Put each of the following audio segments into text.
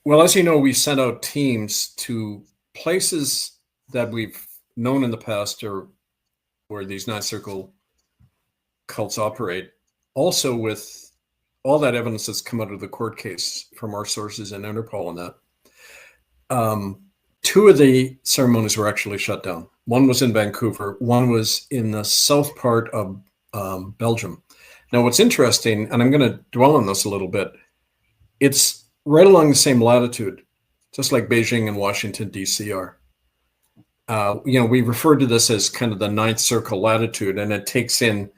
Well, as you know, we sent out teams to places that we've known in the past or where these nine circle cults operate. Also, with all that evidence that's come out of the court case from our sources in Interpol and that, two of the ceremonies were actually shut down. One was in Vancouver, one was in the south part of Belgium. Now, what's interesting, and I'm going to dwell on this a little bit, it's right along the same latitude, just like Beijing and Washington, D.C. are. We refer to this as kind of the ninth circle latitude, and it takes in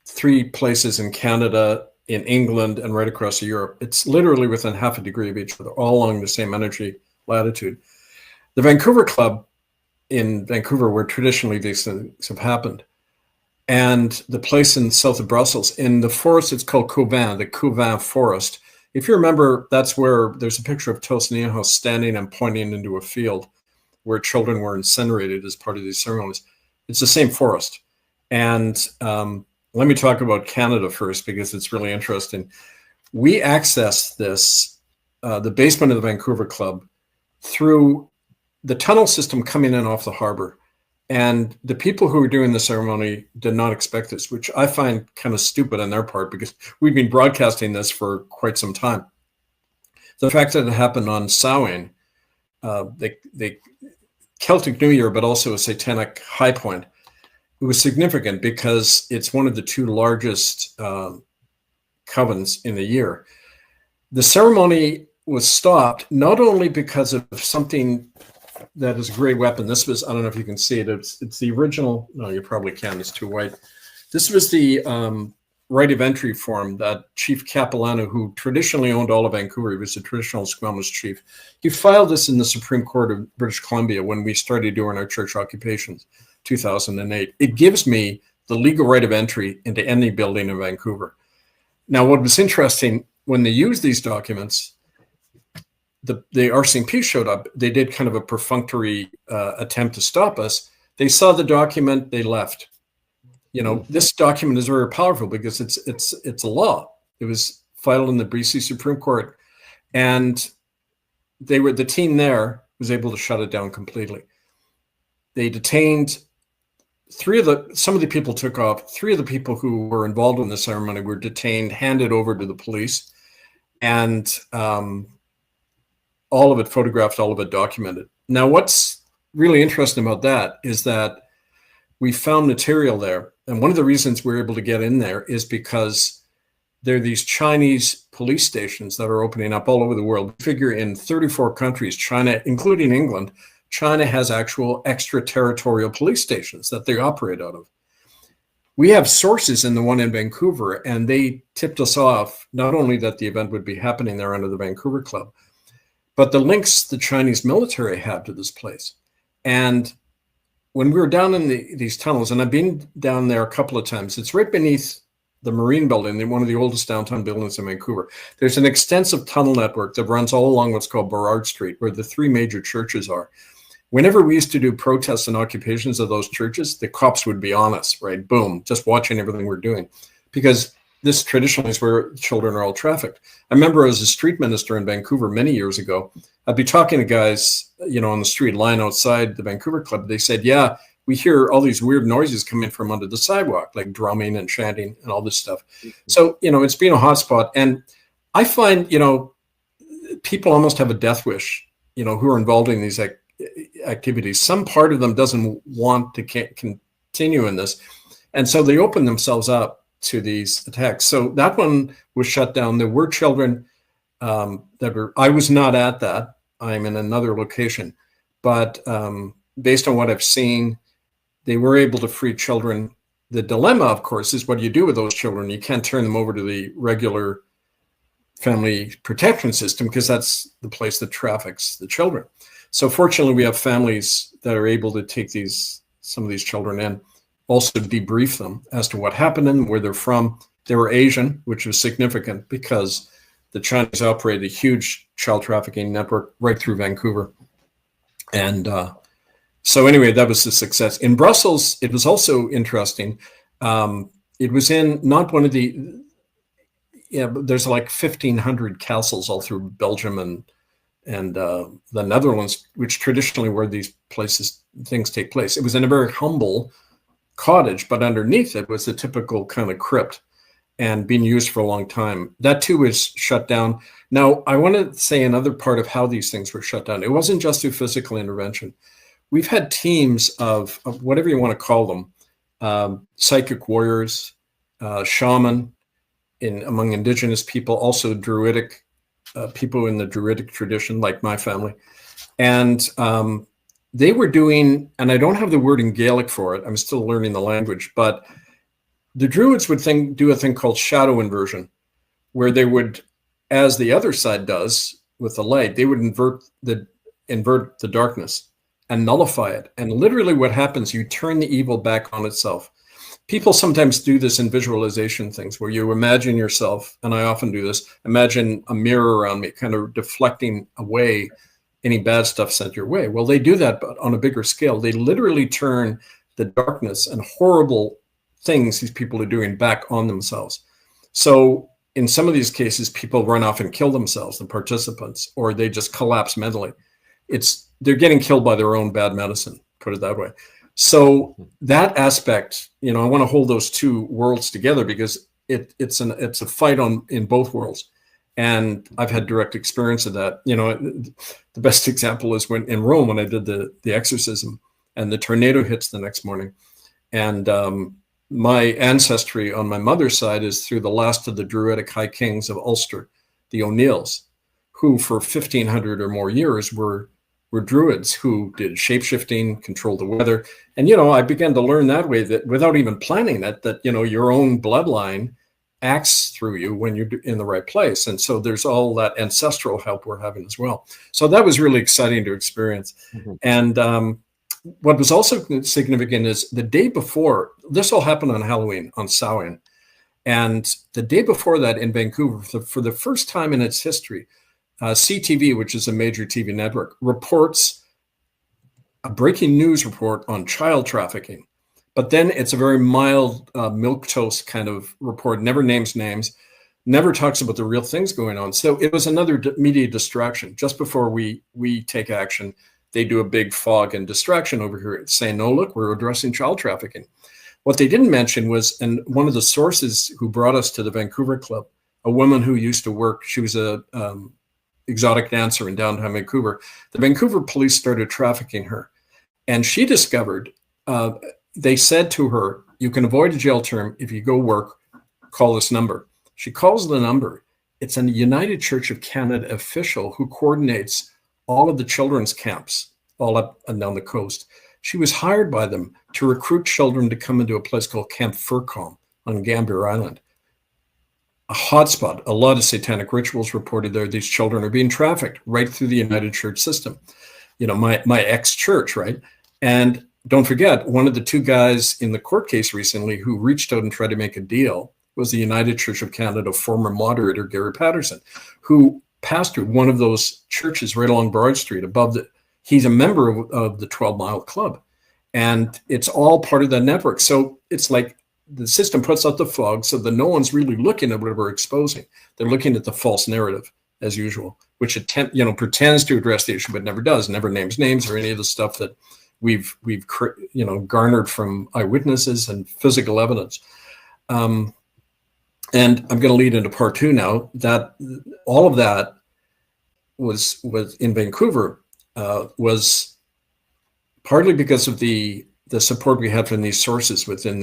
three places in Canada, in England, and right across Europe. It's literally within half a degree of each other, all along the same energy latitude. The Vancouver Club in Vancouver, where traditionally these things have happened, and the place in south of Brussels, in the forest, it's called Cauvin, the Cauvin Forest. If you remember, that's where there's a picture of Tos Niehaus standing and pointing into a field where children were incinerated as part of these ceremonies. It's the same forest. And let me talk about Canada first, because it's really interesting. We accessed this, the basement of the Vancouver Club, through the tunnel system coming in off the harbor. And the people who were doing the ceremony did not expect this, which I find kind of stupid on their part, because we've been broadcasting this for quite some time. The fact that it happened on Samhain, the Celtic New Year, but also a satanic high point, it was significant because it's one of the two largest covens in the year. The ceremony was stopped not only because of something that is a great weapon. This was, I don't know if you can see it. It's the original. No, you probably can. It's too white. This was the right of entry form that Chief Capilano, who traditionally owned all of Vancouver, he was the traditional Squamish chief. He filed this in the Supreme Court of British Columbia when we started doing our church occupations, 2008. It gives me the legal right of entry into any building in Vancouver. Now, what was interesting, when they used these documents, the RCMP showed up. They did kind of a perfunctory attempt to stop us. They saw the document, they left. This document is very powerful because it's a law. It was filed in the BC Supreme Court, and the team there was able to shut it down completely. They detained some of the people took off. Three of the people who were involved in the ceremony were detained, handed over to the police, and all of it photographed, all of it documented. Now, what's really interesting about that is that we found material there. And one of the reasons we're able to get in there is because there are these Chinese police stations that are opening up all over the world. We figure in 34 countries, China, including England, China has actual extraterritorial police stations that they operate out of. We have sources in the one in Vancouver, and they tipped us off not only that the event would be happening there under the Vancouver Club, but the links the Chinese military have to this place. And when we were down in these tunnels, and I've been down there a couple of times, it's right beneath the Marine Building, one of the oldest downtown buildings in Vancouver. There's an extensive tunnel network that runs all along what's called Burrard Street, where the three major churches are. Whenever we used to do protests and occupations of those churches, the cops would be on us, right? Boom, just watching everything we're doing. Because this traditionally is where children are all trafficked. I remember as a street minister in Vancouver many years ago, I'd be talking to guys, on the street line outside the Vancouver Club. They said, yeah, we hear all these weird noises coming from under the sidewalk, like drumming and chanting and all this stuff. So, it's been a hotspot. And I find, people almost have a death wish, who are involved in these activities. Some part of them doesn't want to continue in this. And so they open themselves up to these attacks. So that one was shut down. There were children I was not at that. I'm in another location. But based on what I've seen, they were able to free children. The dilemma, of course, is what do you do with those children? You can't turn them over to the regular family protection system because that's the place that traffics the children. So fortunately, we have families that are able to take some of these children in, also debrief them as to what happened and where they're from. They were Asian, which was significant because the Chinese operated a huge child trafficking network right through Vancouver. And so anyway, that was a success. In Brussels, it was also interesting. It was in not one of the, yeah, but there's like 1,500 castles all through Belgium and the Netherlands, which traditionally where these things take place. It was in a very humble cottage, but underneath it was the typical kind of crypt and being used for a long time. That too was shut down. Now, I want to say another part of how these things were shut down. It wasn't just through physical intervention. We've had teams of whatever you want to call them, psychic warriors, shaman among indigenous people, also druidic people in the druidic tradition, like my family. And they were doing, and I don't have the word in Gaelic for it, I'm still learning the language, but the Druids would do a thing called shadow inversion, where they would, as the other side does with the light, they would invert the darkness and nullify it. And literally what happens, you turn the evil back on itself. People sometimes do this in visualization things where you imagine yourself, and I often do this, imagine a mirror around me kind of deflecting away any bad stuff sent your way. Well, they do that, but on a bigger scale. They literally turn the darkness and horrible things these people are doing back on themselves. So in some of these cases, people run off and kill themselves, the participants, or they just collapse mentally. They're getting killed by their own bad medicine, put it that way. So that aspect, I want to hold those two worlds together because it's a fight in both worlds. And I've had direct experience of that. The best example is in Rome, when I did the exorcism and the tornado hits the next morning. And my ancestry on my mother's side is through the last of the Druidic High Kings of Ulster, the O'Neills, who for 1,500 or more years were Druids who did shape-shifting, controlled the weather. And, I began to learn that way, that without even planning that your own bloodline acts through you when you're in the right place. And so there's all that ancestral help we're having as well. So that was really exciting to experience. Mm-hmm. And what was also significant is the day before, this all happened on Halloween, on Samhain. And the day before that in Vancouver, for the first time in its history, CTV, which is a major TV network, reports a breaking news report on child trafficking. But then it's a very mild milquetoast kind of report, never names names, never talks about the real things going on. So it was another media distraction. Just before we take action, they do a big fog and distraction over here saying, no, look, we're addressing child trafficking. What they didn't mention was, and one of the sources who brought us to the Vancouver Club, a woman who used to work, she was a exotic dancer in downtown Vancouver. The Vancouver police started trafficking her. And she discovered, they said to her, you can avoid a jail term if you go work, call this number. She calls the number. It's a United Church of Canada official who coordinates all of the children's camps all up and down the coast. She was hired by them to recruit children to come into a place called Camp Furcombe on Gambier Island. A hotspot, a lot of satanic rituals reported there. These children are being trafficked right through the United Church system. My ex-church, right? And don't forget, one of the two guys in the court case recently who reached out and tried to make a deal was the United Church of Canada former moderator, Gary Patterson, who pastored one of those churches right along Broad Street he's a member of the 12 Mile Club. And it's all part of the network. So it's like the system puts out the fog so that no one's really looking at what we're exposing. They're looking at the false narrative as usual, which pretends to address the issue, but never does, never names names or any of the stuff that we've garnered from eyewitnesses and physical evidence. And I'm going to lead into part two now. That all of that was in Vancouver was partly because of the support we had from these sources within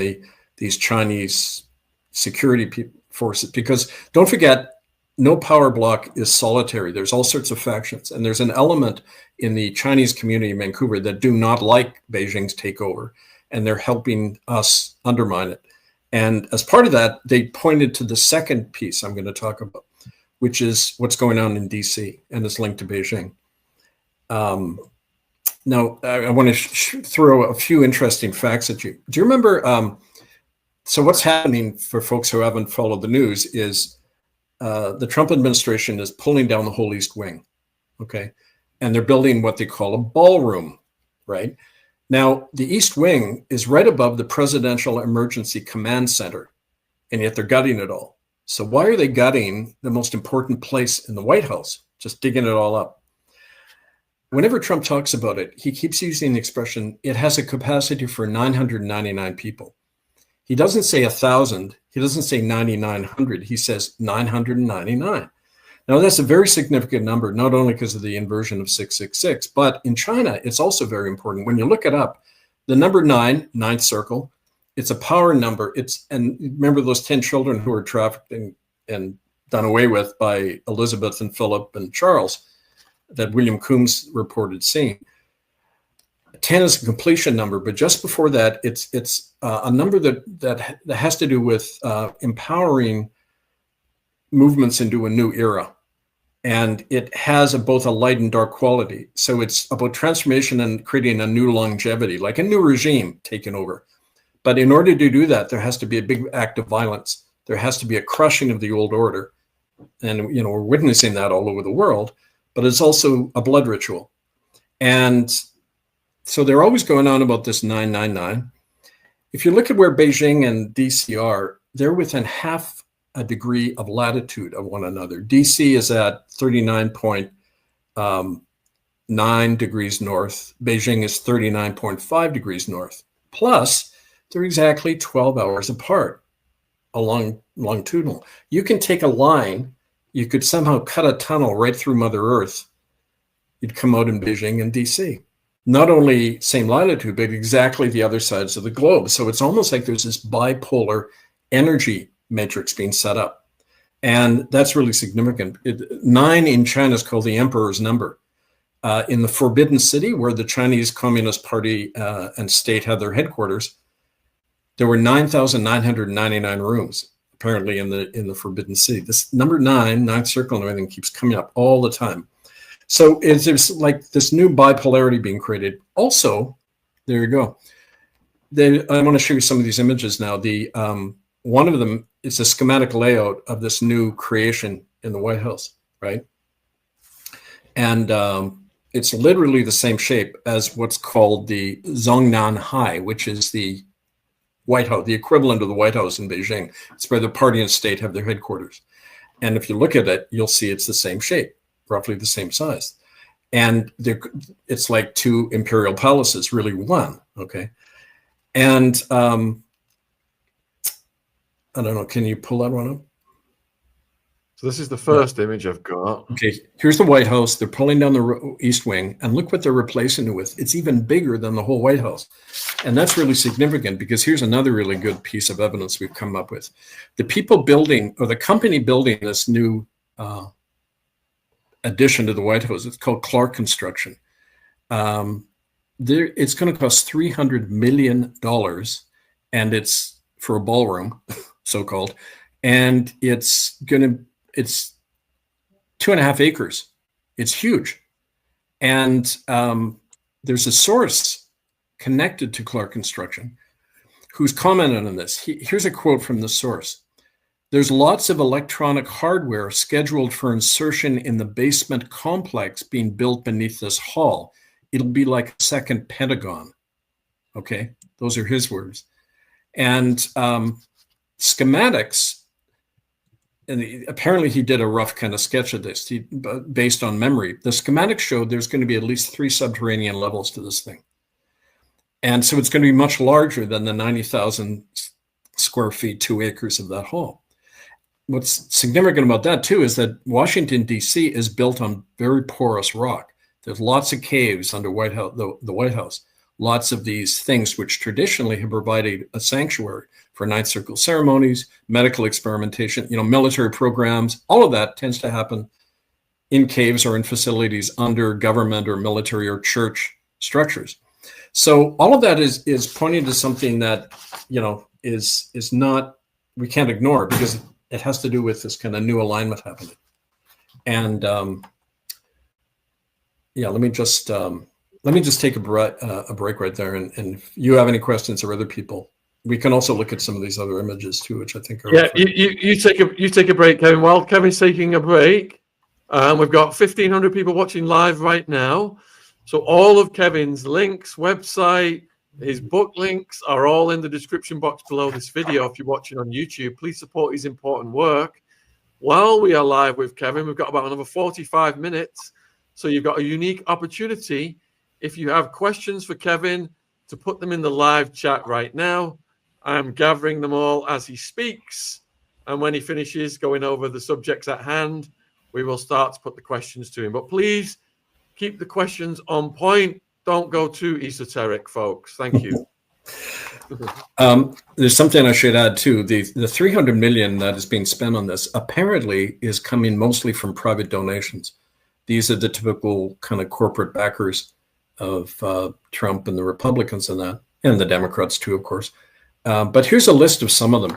these Chinese security forces. Because don't forget, no power block is solitary. There's all sorts of factions. And there's an element in the Chinese community in Vancouver that do not like Beijing's takeover. And they're helping us undermine it. And as part of that, they pointed to the second piece I'm going to talk about, which is what's going on in DC and is linked to Beijing. Now, I want to throw a few interesting facts at you. Do you remember? So what's happening for folks who haven't followed the news is the Trump administration is pulling down the whole East Wing, okay? And they're building what they call a ballroom, right? Now, the East Wing is right above the Presidential Emergency Command Center, and yet they're gutting it all. So why are they gutting the most important place in the White House? Just digging it all up. Whenever Trump talks about it, he keeps using the expression, it has a capacity for 999 people. He doesn't say 1,000. He doesn't say 9,900. He says 999. Now, that's a very significant number, not only because of the inversion of 666, but in China, it's also very important. When you look it up, the number 9, ninth circle, it's a power number. And remember those 10 children who were trafficked and done away with by Elizabeth and Philip and Charles that William Coombs reported seeing. 10 is a completion number, but just before that, it's a number that has to do with empowering movements into a new era. And it has both a light and dark quality. So it's about transformation and creating a new longevity, like a new regime taking over. But in order to do that, there has to be a big act of violence. There has to be a crushing of the old order. And, we're witnessing that all over the world, but it's also a blood ritual. And so they're always going on about this 999. If you look at where Beijing and DC are, they're within half a degree of latitude of one another. DC is at 39.9 degrees north. Beijing is 39.5 degrees north. Plus, they're exactly 12 hours apart along longitudinal. You can take a line, you could somehow cut a tunnel right through Mother Earth. You'd come out in Beijing and DC. Not only same latitude, but exactly the other sides of the globe. So it's almost like there's this bipolar energy matrix being set up. And that's really significant. 9 in China is called the emperor's number. In the Forbidden City, where the Chinese Communist Party and state had their headquarters, there were 9,999 rooms, apparently, in the Forbidden City. This number 9, ninth circle and everything keeps coming up all the time. So there's like this new bipolarity being created. Also, there you go. I want to show you some of these images now. One of them is a schematic layout of this new creation in the White House, right? And it's literally the same shape as what's called the Zhongnan High, which is the White House, the equivalent of the White House in Beijing. It's where the party and state have their headquarters. And if you look at it, you'll see it's the same shape, roughly the same size. And it's like 2 imperial palaces, really one, okay? And I don't know, can you pull that one up? So this is the first image I've got. Okay, here's the White House. They're pulling down the East Wing, and look what they're replacing it with. It's even bigger than the whole White House. And that's really significant because here's another really good piece of evidence we've come up with. The people building, or the company building this new addition to the White House, it's called Clark Construction. It's going to cost $300 million, and it's for a ballroom, so-called, and it's 2.5 acres. It's huge. And there's a source connected to Clark Construction who's commented on this. Here's a quote from the source. There's lots of electronic hardware scheduled for insertion in the basement complex being built beneath this hall. It'll be like a second Pentagon. Okay, those are his words. And schematics, and apparently he did a rough kind of sketch of this based on memory. The schematics showed there's going to be at least 3 subterranean levels to this thing. And so it's going to be much larger than the 90,000 square feet, 2 acres of that hall. What's significant about that too is that Washington, D.C. is built on very porous rock. There's lots of caves under the White House. Lots of these things which traditionally have provided a sanctuary for ninth circle ceremonies, medical experimentation, military programs. All of that tends to happen in caves or in facilities under government or military or church structures. So all of that is pointing to something that, is not, we can't ignore because it has to do with this kind of new alignment happening. And let me just take a break right there. And if you have any questions or other people, we can also look at some of these other images too, which I think are. Yeah, you take a break, Kevin. While Kevin's taking a break, we've got 1,500 people watching live right now. So all of Kevin's links, website, His book links are all in the description box below this video. If you're watching on YouTube, please support his important work. While we are live with Kevin, we've got about another 45 minutes. So you've got a unique opportunity. If you have questions for Kevin, to put them in the live chat right now. I'm gathering them all as he speaks. And when he finishes going over the subjects at hand, we will start to put the questions to him. But please keep the questions on point. Don't go too esoteric, folks. Thank you. There's something I should add too. The 300 million that is being spent on this apparently is coming mostly from private donations. These are the typical kind of corporate backers of Trump and the Republicans and that, and the Democrats too, of course. But here's a list of some of them.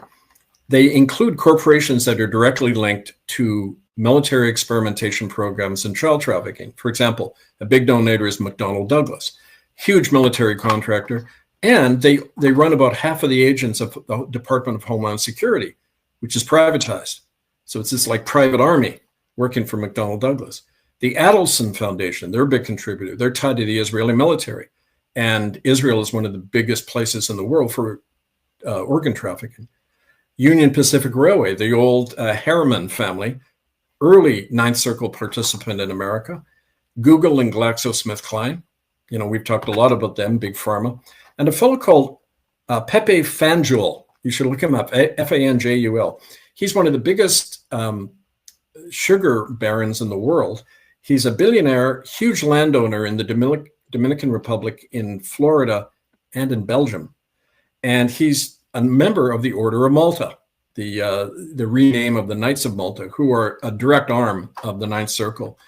They include corporations that are directly linked to military experimentation programs and child trafficking. For example, a big donator is McDonnell Douglas, huge military contractor, and they run about half of the agents of the Department of Homeland Security, which is privatized. So it's this like private army working for McDonnell Douglas. The Adelson Foundation, they're a big contributor. They're tied to the Israeli military. And Israel is one of the biggest places in the world for organ trafficking. Union Pacific Railway, the old Harriman family, early Ninth Circle participant in America. Google and GlaxoSmithKline, we've talked a lot about them, big pharma. And a fellow called Pepe Fanjul, you should look him up, Fanjul. He's one of the biggest sugar barons in the world. He's a billionaire, huge landowner in the Dominican Republic, in Florida, and in Belgium. And he's a member of the Order of Malta, the rename of the Knights of Malta, who are a direct arm of the Ninth Circle,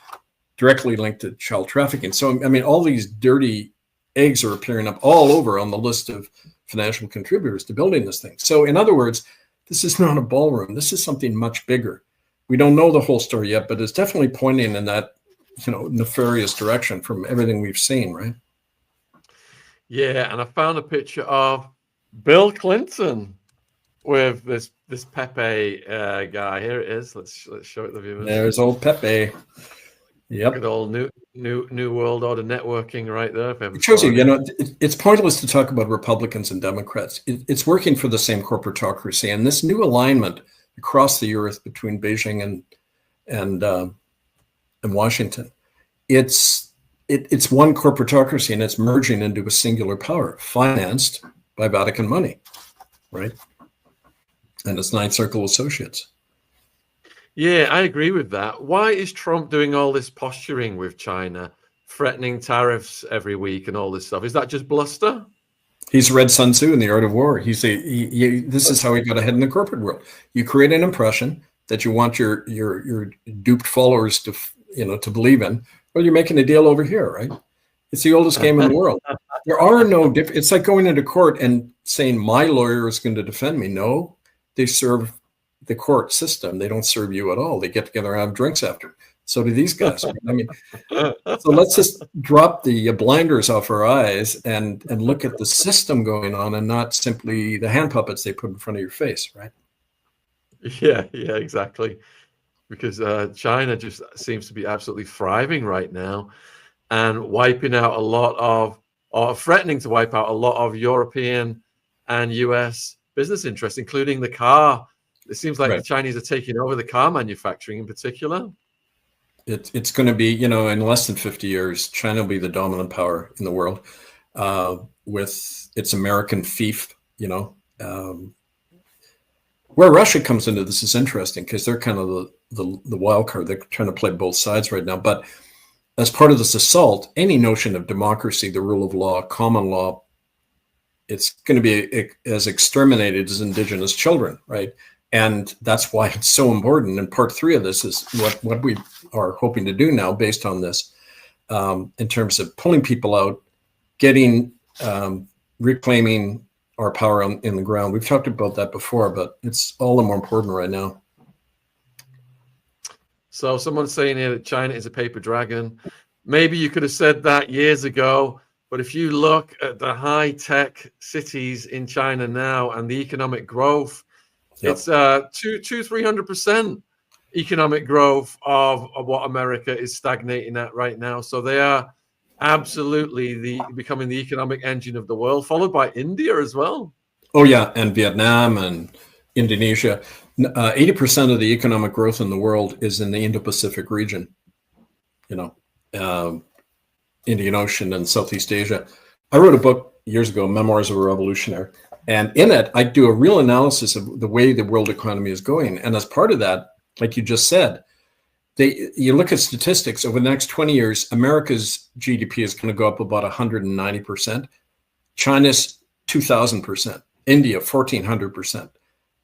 directly linked to child trafficking. So, I mean, all these dirty eggs are appearing up all over on the list of financial contributors to building this thing. So, in other words, this is not a ballroom. This is something much bigger. We don't know the whole story yet, but it's definitely pointing in that, nefarious direction from everything we've seen, right? Yeah, and I found a picture of Bill Clinton with this Pepe guy. Here it is. Let's show it to the viewers. There's old Pepe. Yep. Good old new world order networking right there. It shows you, it's pointless to talk about Republicans and Democrats. It's working for the same corporatocracy, and this new alignment across the earth between Beijing and Washington, it's one corporatocracy, and it's merging into a singular power, financed by Vatican money, right? And it's Ninth Circle associates. Yeah, I agree with that. Why is Trump doing all this posturing with China, threatening tariffs every week and all this stuff? Is that just bluster? He's read Sun Tzu in The Art of War. This is how he got ahead in the corporate world. You create an impression that you want your duped followers to believe in. Well, you're making a deal over here, right? It's the oldest game in the world. There are no it's like going into court and saying my lawyer is going to defend me. No, they serve the court system. They don't serve you at all. They get together and have drinks after. So do these guys. I mean, so let's just drop the blinders off our eyes and look at the system going on, and not simply the hand puppets they put in front of your face, right? Yeah, exactly. Because China just seems to be absolutely thriving right now, and wiping out a lot of, or threatening to wipe out a lot of European and US business interests, including the car. It seems like the Chinese are taking over the car manufacturing in particular. It's going to be, in less than 50 years, China will be the dominant power in the world with its American fief, Where Russia comes into this is interesting because they're kind of the wild card. They're trying to play both sides right now. But as part of this assault, any notion of democracy, the rule of law, common law, it's going to be as exterminated as indigenous children, right? And that's why it's so important. And part 3 of this is what we are hoping to do now based on this, in terms of pulling people out, getting, reclaiming our power in the ground. We've talked about that before, but it's all the more important right now. So someone's saying here that China is a paper dragon. Maybe you could have said that years ago, but if you look at the high-tech cities in China now and the economic growth, it's 200-300% economic growth of what America is stagnating at right now. So they are Absolutely, the becoming the economic engine of the world, followed by India as well. Oh yeah, and Vietnam and Indonesia. 80% of the economic growth in the world is in the Indo-Pacific region. You know, Indian Ocean and Southeast Asia. I wrote a book years ago, Memoirs of a Revolutionary, and in it, I do a real analysis of the way the world economy is going. And as part of that, like you just said, you look at statistics over the next 20 years, America's GDP is going to go up about 190%. China's 2,000%. India, 1,400%.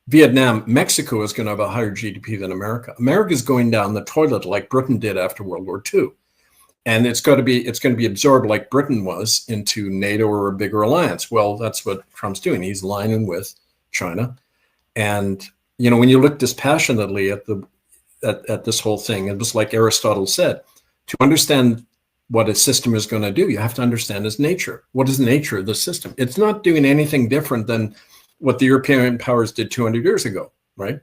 Vietnam, Mexico is going to have a higher GDP than America. America is going down the toilet like Britain did after World War II. And it's going to be absorbed like Britain was into NATO or a bigger alliance. Well, that's what Trump's doing. He's lining with China. And, you know, when you look dispassionately at this whole thing, it was like Aristotle said, to understand what a system is going to do, you have to understand its nature. What is the nature of the system? It's not doing anything different than what the European powers did 200 years ago, right?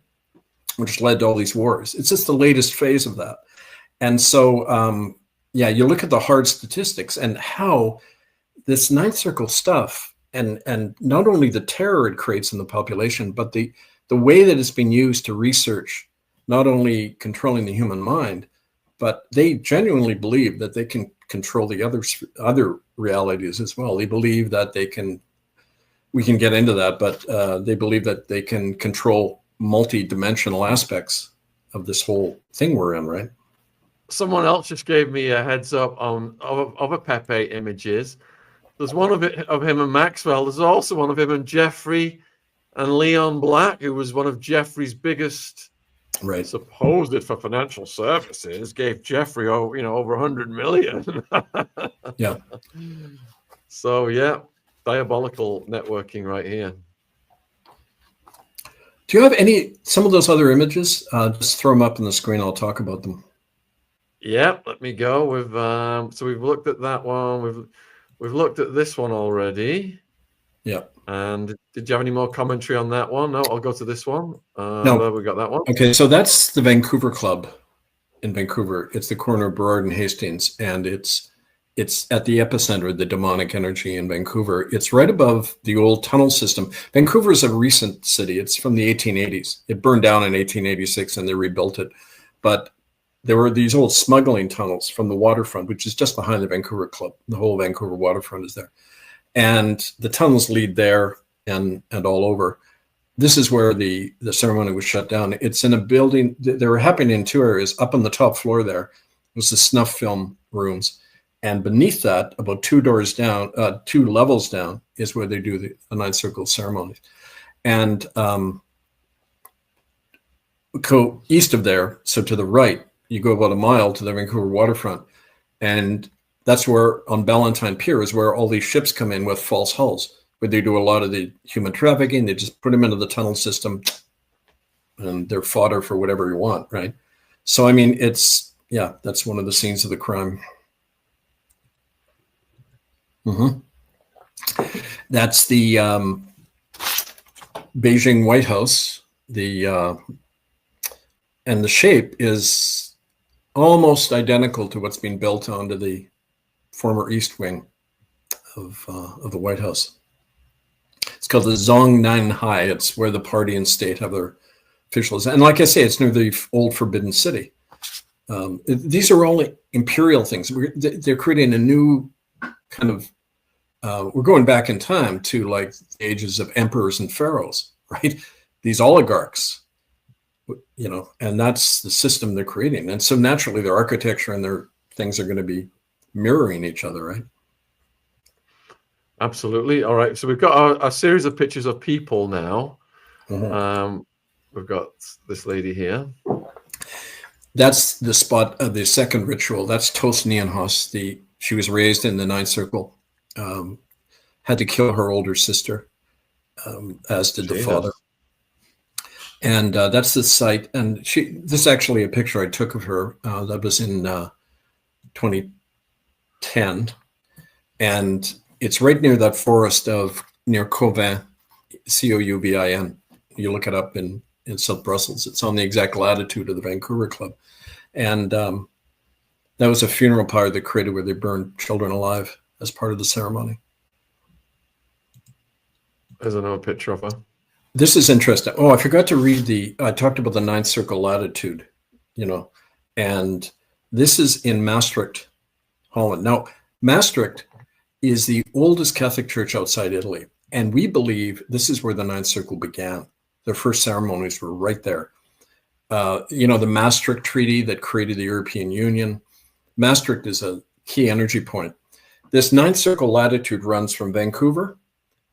Which led to all these wars. It's just the latest phase of that. And so, yeah, you look at the hard statistics and how this Ninth Circle stuff, and not only the terror it creates in the population, but the way that it's been used to research not only controlling the human mind, but they genuinely believe that they can control the other realities as well. They believe that we can get into that, but they believe that they can control multi-dimensional aspects of this whole thing we're in, right? Someone else just gave me a heads up on other Pepe images. There's one of him and Maxwell. There's also one of him and Jeffrey and Leon Black, who was one of Jeffrey's biggest, right, supposed for financial services, gave Jeffrey over 100 million. Yeah. So yeah, diabolical networking right here. Do you have some of those other images? Just throw them up on the screen. I'll talk about them. Yeah, let me go with. So we've looked at that one. We've looked at this one already. Yeah. And did you have any more commentary on that one? No, I'll go to this one. No, we got that one. Okay, so that's the Vancouver Club in Vancouver. It's the corner of Burrard and Hastings, and it's at the epicenter of the demonic energy in Vancouver. It's right above the old tunnel system. Vancouver is a recent city. It's from the 1880s. It burned down in 1886, and they rebuilt it. But there were these old smuggling tunnels from the waterfront, which is just behind the Vancouver Club. The whole Vancouver waterfront is there. And the tunnels lead there and all over. This is where the ceremony was shut down. It's in a building. They were happening in two areas. Up on the top floor there was the snuff film rooms. And beneath that, about two levels down, is where they do the Ninth Circle ceremonies. And go east of there, so to the right, you go about a mile to the Vancouver waterfront. And that's where, on Ballantyne Pier, is where all these ships come in with false hulls, where they do a lot of the human trafficking. They just put them into the tunnel system, and they're fodder for whatever you want, right? So, I mean, that's one of the scenes of the crime. That's the Beijing White House. And the shape is almost identical to what's being built onto the former East Wing of the White House. It's called the Zhongnanhai. It's where the party and state have their officials. And like I say, it's near the old Forbidden City. These are all imperial things. They're creating a new kind of, we're going back in time to like the ages of emperors and pharaohs, right? These oligarchs, and that's the system they're creating. And so naturally their architecture and their things are going to be mirroring each other, right? Absolutely. All right. So we've got a series of pictures of people now. We've got this lady here. That's the spot of the second ritual. That's Tos Nianhos. She was raised in the Ninth Circle, had to kill her older sister, as did the father. And that's the site. And this is actually a picture I took of her. That was in 2010. And it's right near that forest near Cauvin, Couvin. You look it up in South Brussels. It's on the exact latitude of the Vancouver Club. And That was a funeral pyre they created where they burned children alive as part of the ceremony. There's another picture of her. This is interesting. Oh, I forgot to read I talked about the ninth circle latitude, and this is in Maastricht, Holland. Now, Maastricht is the oldest Catholic church outside Italy. And we believe this is where the ninth circle began. Their first ceremonies were right there. The Maastricht Treaty that created the European Union. Maastricht is a key energy point. This ninth circle latitude runs from Vancouver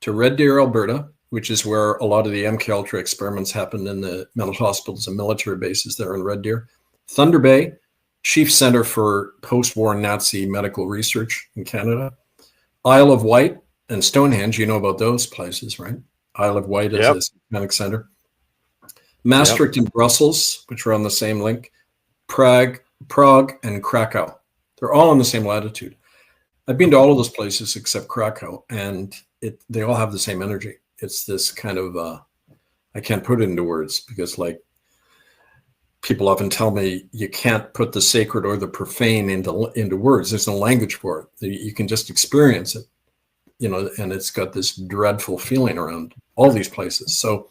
to Red Deer, Alberta, which is where a lot of the MK Ultra experiments happened in the mental hospitals and military bases there in Red Deer. Thunder Bay, chief center for post-war Nazi medical research in Canada. Isle of Wight and Stonehenge, you know about those places, right? Isle of Wight is a systematic center. Maastricht and Brussels, which are on the same link. Prague and Krakow. They're all on the same latitude. I've been to all of those places except Krakow, and they all have the same energy. It's this kind of, I can't put it into words because people often tell me you can't put the sacred or the profane into words. There's no language for it. You can just experience it, and it's got this dreadful feeling around all these places. So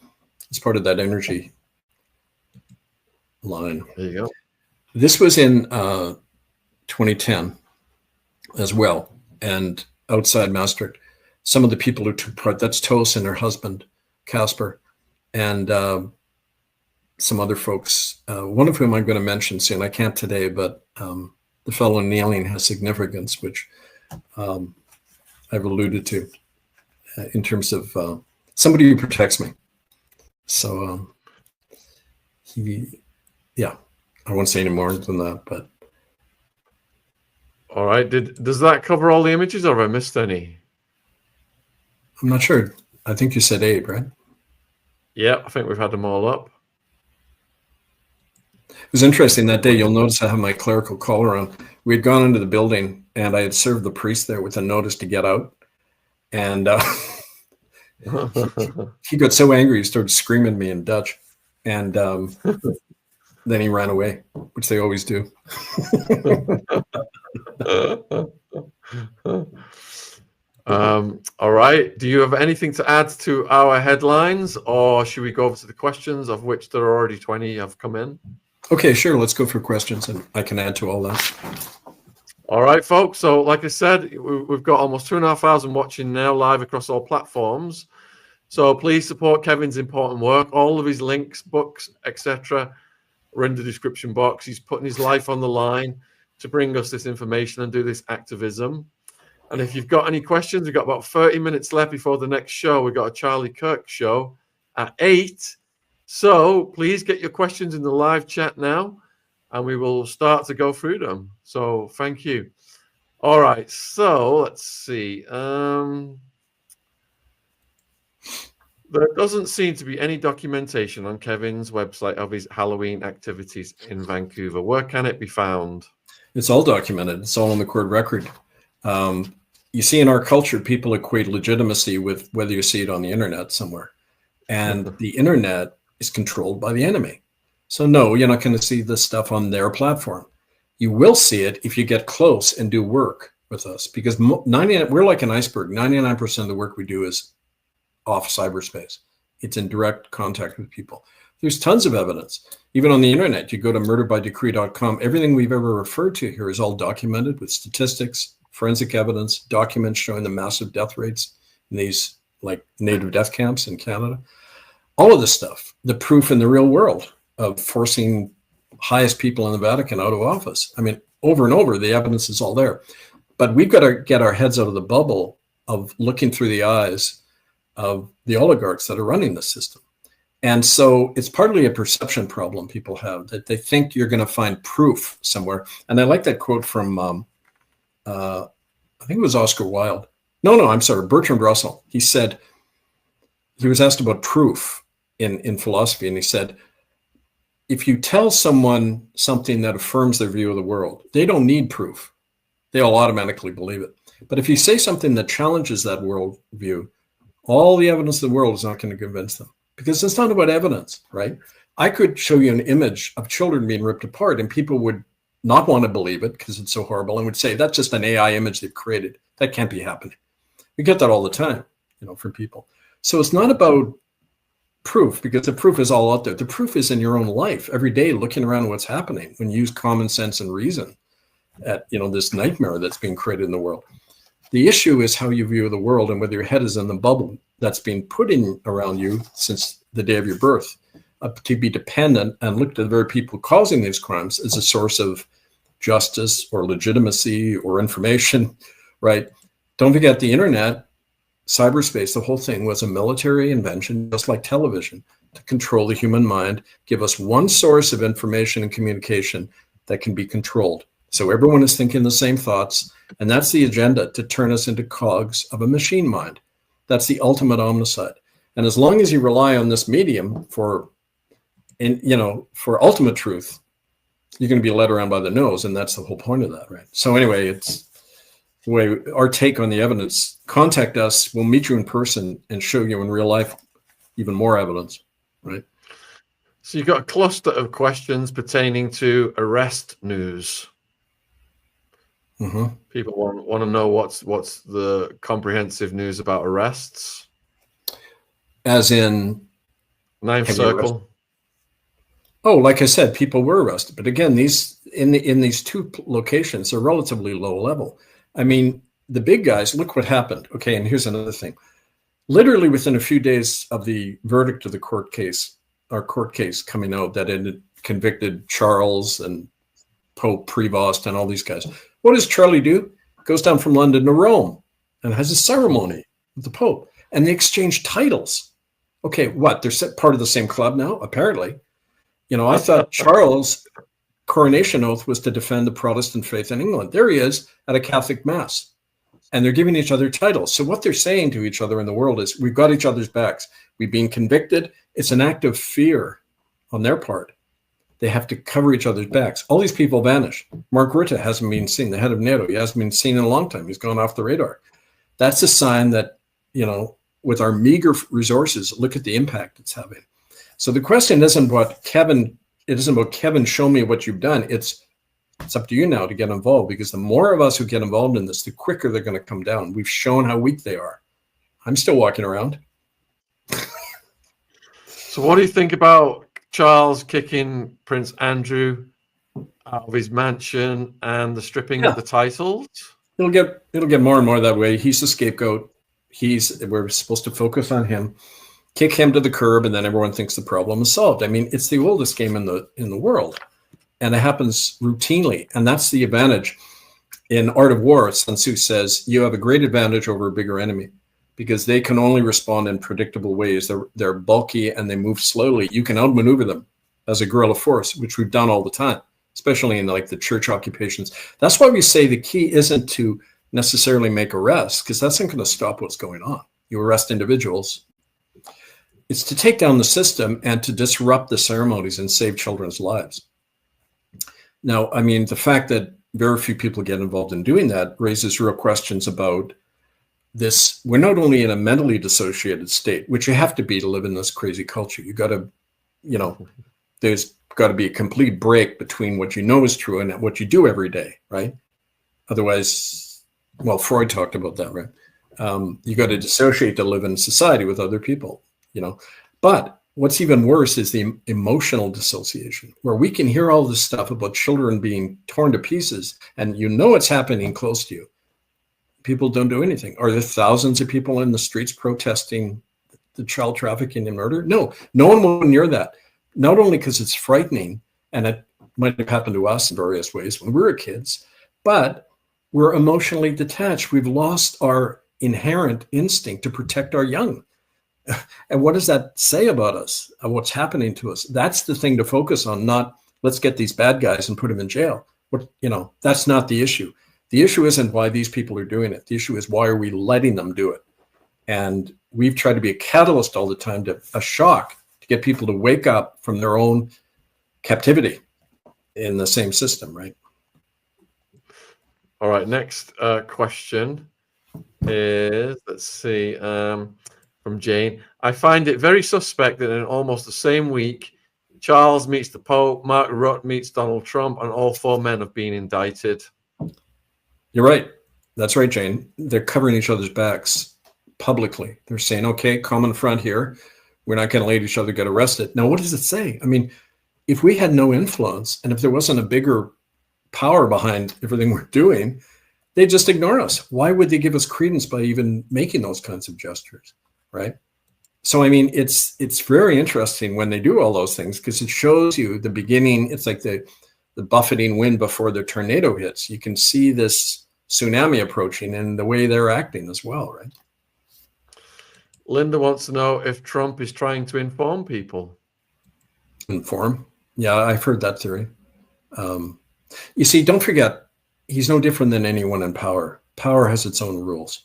it's part of that energy line. There you go. This was in 2010 as well. And outside Maastricht, some of the people who took part, that's Tos and her husband, Casper, and some other folks, one of whom I'm going to mention soon. I can't today, but the fellow kneeling has significance, which I've alluded to in terms of somebody who protects me. So I won't say any more than that, but. All right. Does that cover all the images, or have I missed any? I'm not sure. I think you said Abe, right? Yeah, I think we've had them all up. It was interesting that day. You'll notice I have my clerical collar on. We had gone into the building, and I had served the priest there with a notice to get out. And he got so angry, he started screaming at me in Dutch. And then he ran away, which they always do. All right. Do you have anything to add to our headlines, or should we go over to the questions, of which there are already 20 have come in? Okay, sure. Let's go for questions, and I can add to all that. All right, folks. So like I said, we've got almost 2,500 watching now live across all platforms. So please support Kevin's important work. All of his links, books, etc. are in the description box. He's putting his life on the line to bring us this information and do this activism. And if you've got any questions, we've got about 30 minutes left before the next show. We've got a Charlie Kirk show at 8. So please get your questions in the live chat now, and we will start to go through them. So thank you. All right. So let's see. There doesn't seem to be any documentation on Kevin's website of his Halloween activities in Vancouver. Where can it be found? It's all documented. It's all on the court record. You see, in our culture, people equate legitimacy with whether you see it on the internet somewhere. And the internet is controlled by the enemy. So no, you're not going to see this stuff on their platform. You will see it if you get close and do work with us, because we're like an iceberg. 99% of the work we do is off cyberspace. It's in direct contact with people. There's tons of evidence. Even on the internet, you go to murderbydecree.com. Everything we've ever referred to here is all documented with statistics, forensic evidence, documents showing the massive death rates in these like native death camps in Canada. All of this stuff, the proof in the real world of forcing highest people in the Vatican out of office. I mean, over and over, the evidence is all there. But we've got to get our heads out of the bubble of looking through the eyes of the oligarchs that are running the system. And so it's partly a perception problem people have, that they think you're going to find proof somewhere. And I like that quote from, I think it was Oscar Wilde. No, I'm sorry, Bertrand Russell. He said, he was asked about proof in philosophy, and he said, if you tell someone something that affirms their view of the world, they don't need proof. They'll automatically believe it. But if you say something that challenges that world view, all the evidence of the world is not going to convince them, because it's not about evidence, right? I could show you an image of children being ripped apart and people would not want to believe it because it's so horrible and would say that's just an AI image they've created. That can't be happening. We get that all the time, from people. So it's not about proof, because the proof is all out there. The proof is in your own life every day, looking around what's happening when you use common sense and reason at this nightmare that's being created in the world. The issue is how you view the world and whether your head is in the bubble that's been put in around you since the day of your birth, to be dependent and look to the very people causing these crimes as a source of justice or legitimacy or information, right? Don't forget the internet, cyberspace, the whole thing was a military invention, just like television, to control the human mind, give us one source of information and communication that can be controlled. So everyone is thinking the same thoughts, and that's the agenda, to turn us into cogs of a machine mind. That's the ultimate omnicide. And as long as you rely on this medium for ultimate truth, you're going to be led around by the nose, and that's the whole point of that, right? So anyway, it's the way our take on the evidence. Contact us, we'll meet you in person and show you in real life even more evidence, right? So you've got a cluster of questions pertaining to arrest news. Mm-hmm. People want to know what's the comprehensive news about arrests. As in Ninth Circle. Oh, like I said, people were arrested, but again, these in these two locations are relatively low level. I mean, the big guys. Look what happened. Okay, and here's another thing. Literally within a few days of the verdict of the court case coming out that it convicted Charles and Pope Prevost and all these guys. What does Charlie do? Goes down from London to Rome and has a ceremony with the Pope, and they exchange titles. Okay, what? They're part of the same club now, apparently. I thought Charles' coronation oath was to defend the Protestant faith in England. There he is at a Catholic mass, and they're giving each other titles. So what they're saying to each other in the world is, we've got each other's backs. We've been convicted. It's an act of fear on their part. They have to cover each other's backs. All these people vanish. Mark Rutte hasn't been seen, the head of NATO. He hasn't been seen in a long time. He's gone off the radar. That's a sign that, with our meager resources, look at the impact it's having. So the question isn't about Kevin, show me what you've done. It's up to you now to get involved, because the more of us who get involved in this, the quicker they're going to come down. We've shown how weak they are. I'm still walking around. So what do you think about Charles kicking Prince Andrew out of his mansion and the stripping of the titles? It'll get more and more that way. He's the scapegoat. We're supposed to focus on him, kick him to the curb, and then everyone thinks the problem is solved. I mean, it's the oldest game in the world, and it happens routinely. And that's the advantage. In Art of War, Sun Tzu says you have a great advantage over a bigger enemy, because they can only respond in predictable ways. They're bulky and they move slowly. You can outmaneuver them as a guerrilla force, which we've done all the time, especially in the church occupations. That's why we say the key isn't to necessarily make arrests, because that's not going to stop what's going on. You arrest individuals. It's to take down the system and to disrupt the ceremonies and save children's lives. Now, I mean, the fact that very few people get involved in doing that raises real questions about this. We're not only in a mentally dissociated state, which you have to be to live in this crazy culture. You got to, there's got to be a complete break between what you know is true and what you do every day, right? Otherwise, well, Freud talked about that, right? You got to dissociate to live in society with other people, But what's even worse is the emotional dissociation, where we can hear all this stuff about children being torn to pieces, and it's happening close to you. People don't do anything. Are there thousands of people in the streets protesting the child trafficking and murder? No one will near that. Not only because it's frightening, and it might have happened to us in various ways when we were kids, but we're emotionally detached. We've lost our inherent instinct to protect our young. And what does that say about us, of what's happening to us? That's the thing to focus on, not let's get these bad guys and put them in jail. That's not the issue. The issue isn't why these people are doing it. The issue is, why are we letting them do it? And we've tried to be a catalyst all the time, to a shock, to get people to wake up from their own captivity in the same system, right? All right, next question is, let's see, from Jane. I find it very suspect that in almost the same week, Charles meets the Pope, Mark Rutte meets Donald Trump, and all 4 men have been indicted. You're right. That's right, Jane. They're covering each other's backs publicly. They're saying, okay, common front here. We're not going to let each other get arrested. Now, what does it say? I mean, if we had no influence and if there wasn't a bigger power behind everything we're doing, they just ignore us. Why would they give us credence by even making those kinds of gestures, right? So, I mean, it's very interesting when they do all those things because it shows you the beginning. It's like the buffeting wind before the tornado hits. You can see this tsunami approaching and the way they're acting as well, right? Linda wants to know if Trump is trying to inform people. Inform? Yeah, I've heard that theory. You see, don't forget, he's no different than anyone in power. Power has its own rules.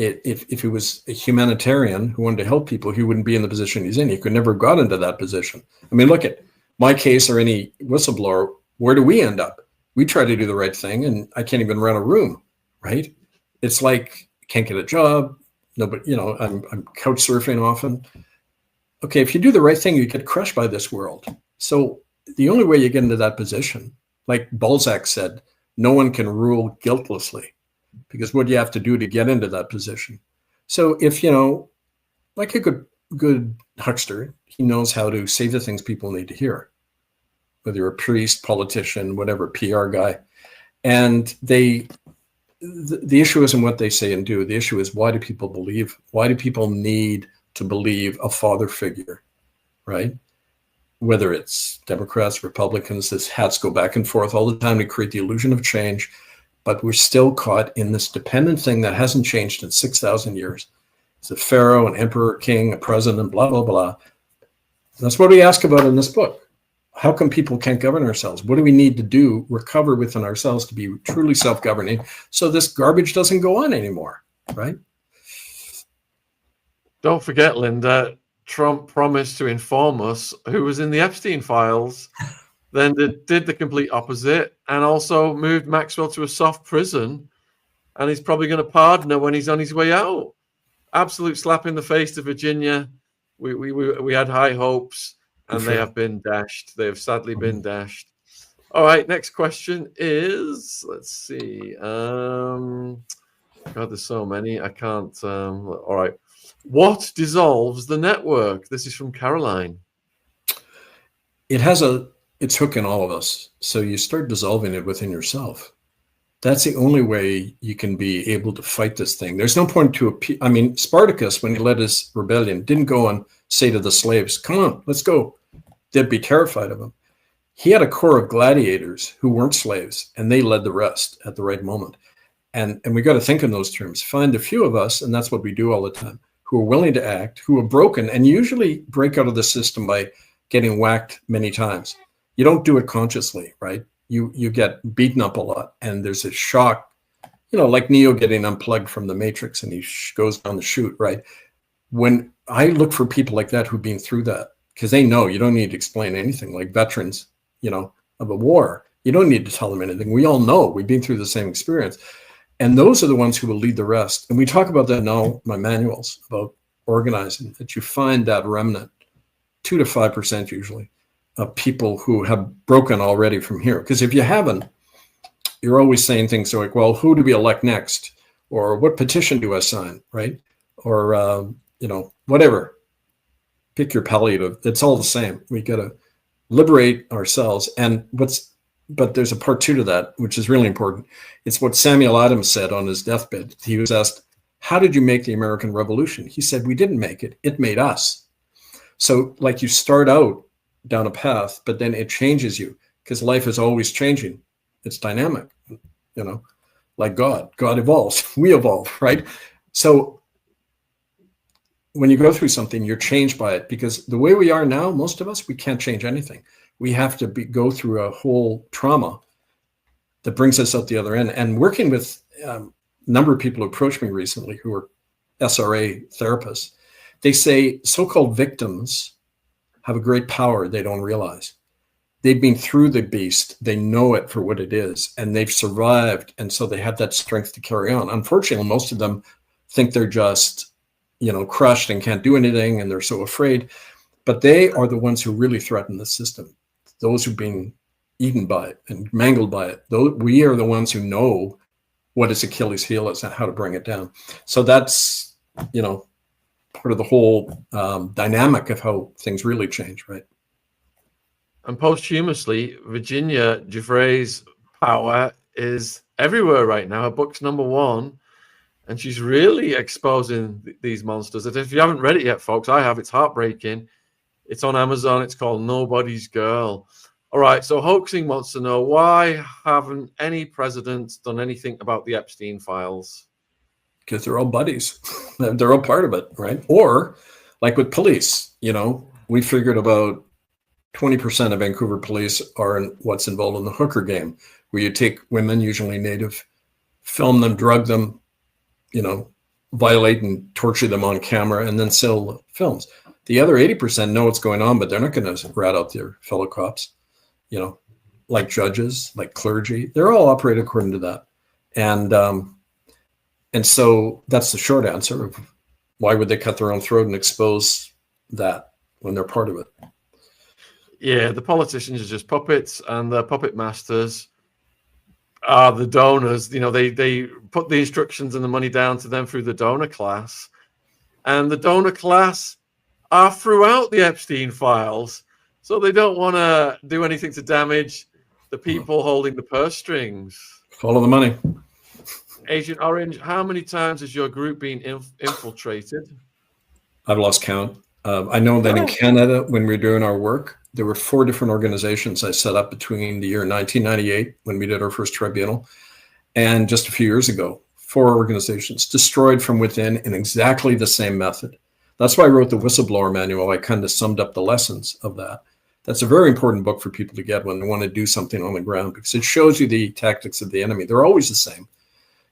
If he was a humanitarian who wanted to help people, he wouldn't be in the position he's in. He could never have got into that position. I mean, look at my case or any whistleblower. Where do we end up? We try to do the right thing, and I can't even run a room, right? It's like can't get a job. Nobody, I'm couch surfing often. Okay, if you do the right thing, you get crushed by this world. So the only way you get into that position, like Balzac said, no one can rule guiltlessly, because what do you have to do to get into that position? So if, like a good huckster, he knows how to say the things people need to hear, whether you're a priest, politician, whatever, PR guy. And the issue isn't what they say and do. The issue is, why do people believe? Why do people need to believe a father figure, right? Whether it's Democrats, Republicans, these hats go back and forth all the time to create the illusion of change, but we're still caught in this dependent thing that hasn't changed in 6,000 years. It's a pharaoh, an emperor, king, a president, blah, blah, blah. That's what we ask about in this book. How come people can't govern ourselves? What do we need to do, recover within ourselves to be truly self-governing so this garbage doesn't go on anymore, right? Don't forget, Linda, Trump promised to inform us who was in the Epstein files, then did the complete opposite and also moved Maxwell to a soft prison, and he's probably going to pardon her when he's on his way out. Absolute slap in the face to Virginia. We had high hopes, and they have been dashed. They have sadly been dashed. All right, next question is, let's see. God, there's so many. I can't. All right. What dissolves the network? This is from Caroline. It's hooking all of us. So you start dissolving it within yourself. That's the only way you can be able to fight this thing. There's no point to Spartacus, when he led his rebellion, didn't go and say to the slaves, come on, let's go. They'd be terrified of him. He had a core of gladiators who weren't slaves, and they led the rest at the right moment. And we got to think in those terms. Find a few of us, and that's what we do all the time, who are willing to act, who are broken, and usually break out of the system by getting whacked many times. You don't do it consciously, right? You get beaten up a lot, and there's a shock, like Neo getting unplugged from the Matrix, and he goes down the chute, right? When I look for people like that who've been through that, because they know you don't need to explain anything, like veterans, of a war. You don't need to tell them anything. We all know we've been through the same experience. And those are the ones who will lead the rest. And we talk about that now, my manuals about organizing, that you find that remnant, 2 to 5% usually, of people who have broken already from here. Because if you haven't, you're always saying things like, well, who do we elect next? Or what petition do I sign, right? Or, whatever. Pick your palliative. It's all the same. We got to liberate ourselves. But there's a part 2 to that, which is really important. It's what Samuel Adams said on his deathbed. He was asked, how did you make the American Revolution? He said, we didn't make it. It made us. So like you start out down a path, but then it changes you, because life is always changing. It's dynamic, like God. God evolves. We evolve, right? So when you go through something, you're changed by it, because the way we are now, most of us, we can't change anything. We have to go through a whole trauma that brings us out the other end. And working with a number of people who approached me recently who are SRA therapists, they say so-called victims have a great power they don't realize. They've been through the beast. They know it for what it is, and they've survived. And so they have that strength to carry on. Unfortunately, most of them think they're just, crushed and can't do anything, and they're so afraid. But they are the ones who really threaten the system. Those who've been eaten by it and mangled by it. We are the ones who know what its Achilles heel is and how to bring it down. So that's, part of the whole dynamic of how things really change, right? And posthumously, Virginia Giuffre's power is everywhere right now. Her book's #1, and she's really exposing these monsters. And if you haven't read it yet, folks, I have. It's heartbreaking. It's on Amazon. It's called Nobody's Girl. All right, so Hoaxing wants to know, why haven't any presidents done anything about the Epstein files? Because they're all buddies. They're all part of it, right? Or like with police, we figured about 20% of Vancouver police are what's involved in the hooker game, where you take women, usually Native, film them, drug them, violate and torture them on camera, and then sell films. The other 80% know what's going on, but they're not going to rat out their fellow cops, like judges, like clergy. They're all operate according to that. And so that's the short answer of why would they cut their own throat and expose that when they're part of it? Yeah, the politicians are just puppets, and the puppet masters are the donors. They put the instructions and the money down to them through the donor class, and the donor class are throughout the Epstein files, so they don't want to do anything to damage the people holding the purse strings. Follow the money. Agent Orange, how many times has your group been infiltrated? I've lost count. I know that in Canada, when we were doing our work, there were 4 different organizations I set up between the year 1998, when we did our first tribunal, and just a few years ago. 4 organizations destroyed from within in exactly the same method. That's why I wrote the Whistleblower Manual. I kind of summed up the lessons of that. That's a very important book for people to get when they want to do something on the ground, because it shows you the tactics of the enemy. They're always the same.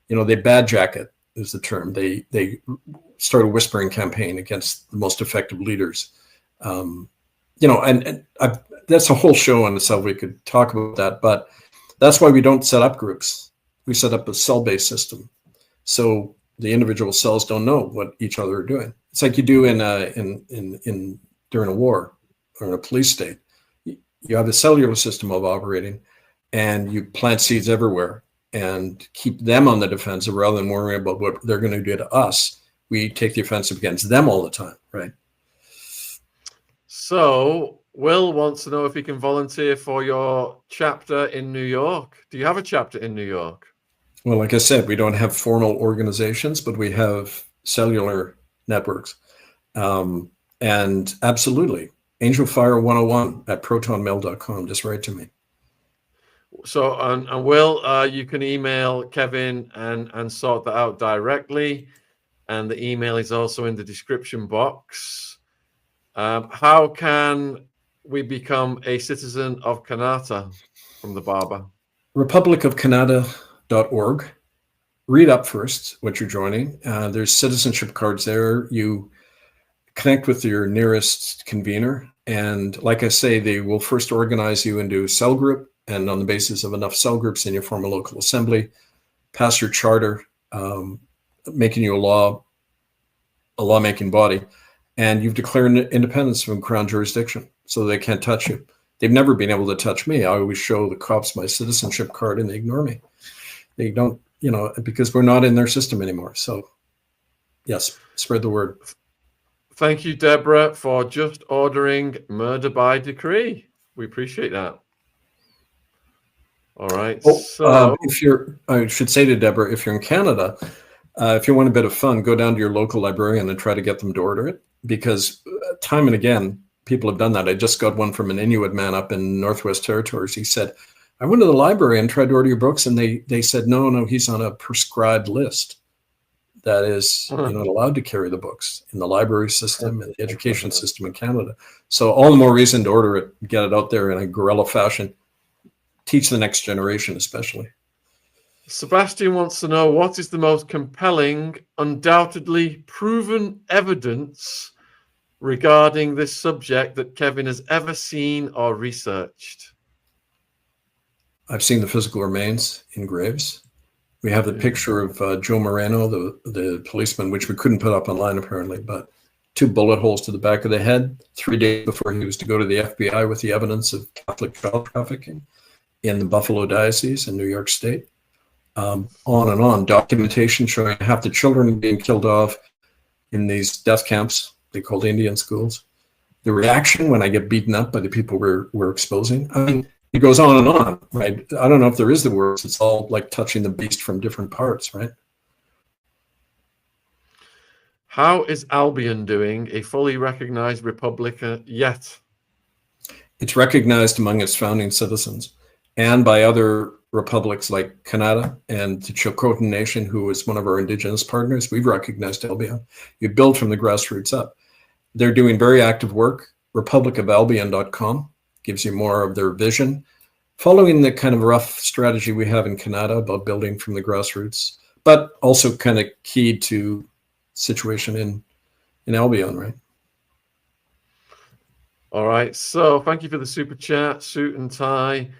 They bad jacket is the term. They start a whispering campaign against the most effective leaders. That's a whole show on itself. We could talk about that, but that's why we don't set up groups. We set up a cell-based system, so the individual cells don't know what each other are doing. It's like you do in during a war or in a police state. You have a cellular system of operating, and you plant seeds everywhere and keep them on the defensive rather than worrying about what they're going to do to us. We take the offensive against them all the time, right? So Will wants to know if he can volunteer for your chapter in New York. Do you have a chapter in New York? Well, like I said, we don't have formal organizations, but we have cellular networks. And absolutely, angelfire101@protonmail.com. Just write to me. So, and Will, you can email Kevin and sort that out directly. And the email is also in the description box. How can we become a citizen of Canada from the Barber? republicofcanada.org. Read up first what you're joining. There's citizenship cards there. You connect with your nearest convener. And like I say, they will first organize you into a cell group. And on the basis of enough cell groups, then you form a local assembly, pass your charter, making you a lawmaking body. And you've declared independence from Crown jurisdiction, so they can't touch you. They've never been able to touch me. I always show the cops my citizenship card, and they ignore me. They don't, because we're not in their system anymore. So, yes, spread the word. Thank you, Deborah, for just ordering Murder by Decree. We appreciate that. All right. I should say to Deborah, if you're in Canada, if you want a bit of fun, go down to your local librarian and try to get them to order it, because time and again, people have done that. I just got one from an Inuit man up in Northwest Territories. He said, I went to the library and tried to order your books, and they said, no, he's on a prescribed list. That is, you're not allowed to carry the books in the library system and the education system in Canada. So all the more reason to order it, get it out there in a guerrilla fashion, teach the next generation especially. Sebastian wants to know, what is the most compelling, undoubtedly proven evidence regarding this subject that Kevin has ever seen or researched? I've seen the physical remains in graves. We have the picture of Joe Moreno, the policeman, which we couldn't put up online apparently, but 2 bullet holes to the back of the head 3 days before he was to go to the FBI with the evidence of Catholic child trafficking in the Buffalo Diocese in New York State. On and on. Documentation showing half the children being killed off in these death camps they called Indian schools. The reaction when I get beaten up by the people we're exposing. I mean, it goes on and on, right? I don't know if there is the words. It's all like touching the beast from different parts, right? How is Albion doing, a fully recognized republic yet? It's recognized among its founding citizens and by other republics like Canada and the Chilcotin Nation, who is one of our Indigenous partners. We've recognized Albion. You build from the grassroots up. They're doing very active work. republicofalbion.com gives you more of their vision, following the kind of rough strategy we have in Canada about building from the grassroots, but also kind of keyed to situation in Albion, right? All right. So thank you for the super chat, suit and tie.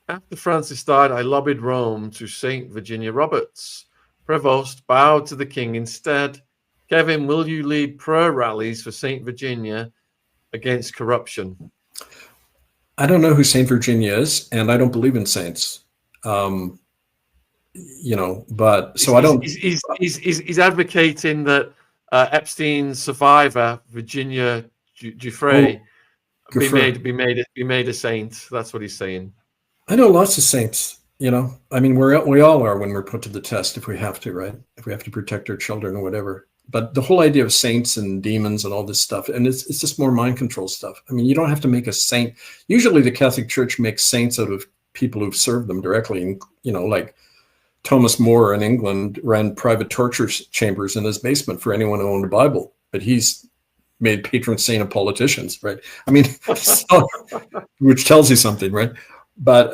After Francis died, I lobbied Rome to St. Virginia Roberts. Prevost bowed to the king instead. Kevin, will you lead prayer rallies for St. Virginia against corruption? I don't know who St. Virginia is, and I don't believe in saints. But so I don't. He's advocating that Epstein's survivor, Virginia Giuffre, be made a saint. That's what he's saying. I know lots of saints. I mean, we all are when we're put to the test, if we have to, right? If we have to protect our children or whatever. But the whole idea of saints and demons and all this stuff, and it's just more mind control stuff. I mean, you don't have to make a saint. Usually the Catholic Church makes saints out of people who've served them directly. And, like Thomas More in England ran private torture chambers in his basement for anyone who owned a Bible. But he's made patron saint of politicians, right? I mean, which tells you something, right? But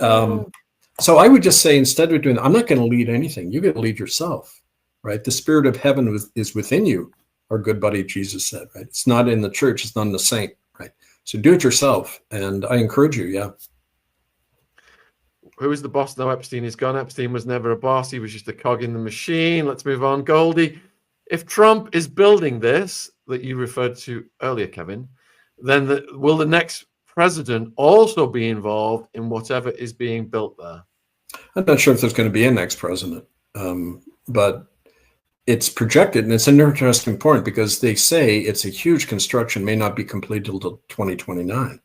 so I would just say, instead of doing, I'm not going to lead anything. You got to lead yourself. Right? The spirit of heaven is within you, our good buddy Jesus said, right? It's not in the church, it's not in the saint, right? So do it yourself. And I encourage you, yeah. Who is the boss now? Epstein is gone. Epstein was never a boss. He was just a cog in the machine. Let's move on. Goldie, if Trump is building this that you referred to earlier, Kevin, then will the next president also be involved in whatever is being built there? I'm not sure if there's going to be a next president, but it's projected, and it's an interesting point because they say it's a huge construction, may not be completed until 2029,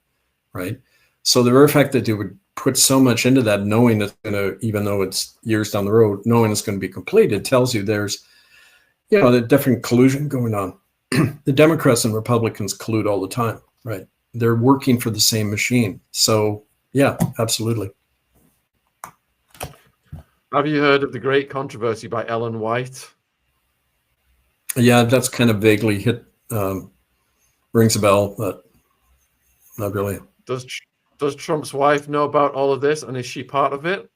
right? So the very fact that they would put so much into that, knowing it's going to, even though it's years down the road, knowing it's going to be completed, tells you there's, the different collusion going on. The Democrats and Republicans collude all the time, right? They're working for the same machine. So yeah, absolutely. Have you heard of the great controversy by Ellen White? Yeah, that's kind of vaguely rings a bell, but not really. Does Trump's wife know about all of this, and is she part of it?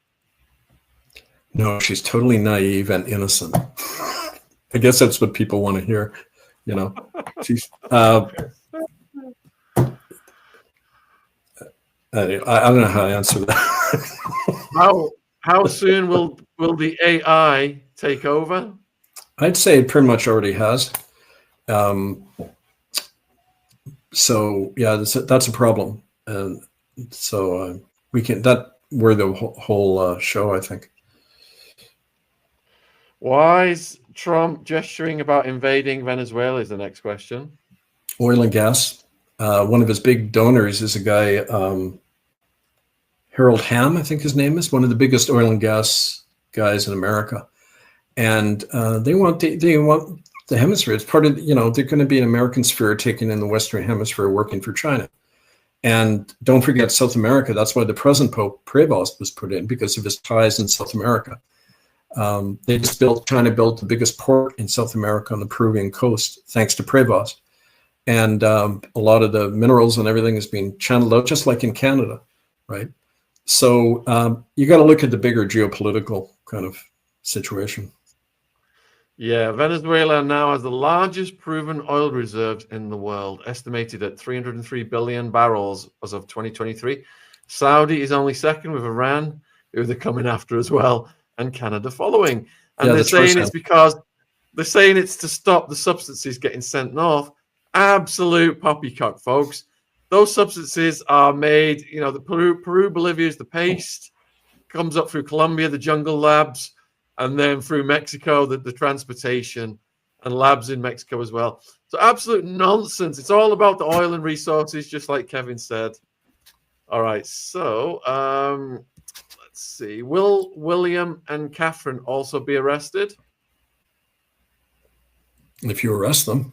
No, she's totally naive and innocent. I guess that's what people want to hear. She's. I don't know how to answer that. How soon will the AI take over? I'd say it pretty much already has. So yeah, that's a problem, and so we can we're the whole show, I think. Why is Trump gesturing about invading Venezuela? Is the next question. Oil and gas. One of his big donors is a guy, Harold Hamm, I think his name is, one of the biggest oil and gas guys in America. And they want the hemisphere. It's part of, they're going to be an American sphere taking in the Western Hemisphere, working for China. And don't forget South America. That's why the present Pope Prevost was put in, because of his ties in South America. China built the biggest port in South America on the Peruvian coast, thanks to Prevost. And a lot of the minerals and everything is being channeled out, just like in Canada, right? So you got to look at the bigger geopolitical kind of situation. Yeah, Venezuela now has the largest proven oil reserves in the world, estimated at 303 billion barrels as of 2023. Saudi is only second, with Iran, who they're coming after as well, and Canada following. And they're saying it's because they're saying it's to stop the substances getting sent north. absolute poppycock, folks. Those substances are made, the Peru, Bolivia is the paste, comes up through Colombia, the jungle labs, and then through Mexico, the transportation and labs in Mexico as well. So absolute nonsense. It's all about the oil and resources, just like Kevin said. All right, so let's see. Will William and Catherine also be arrested? If you arrest them,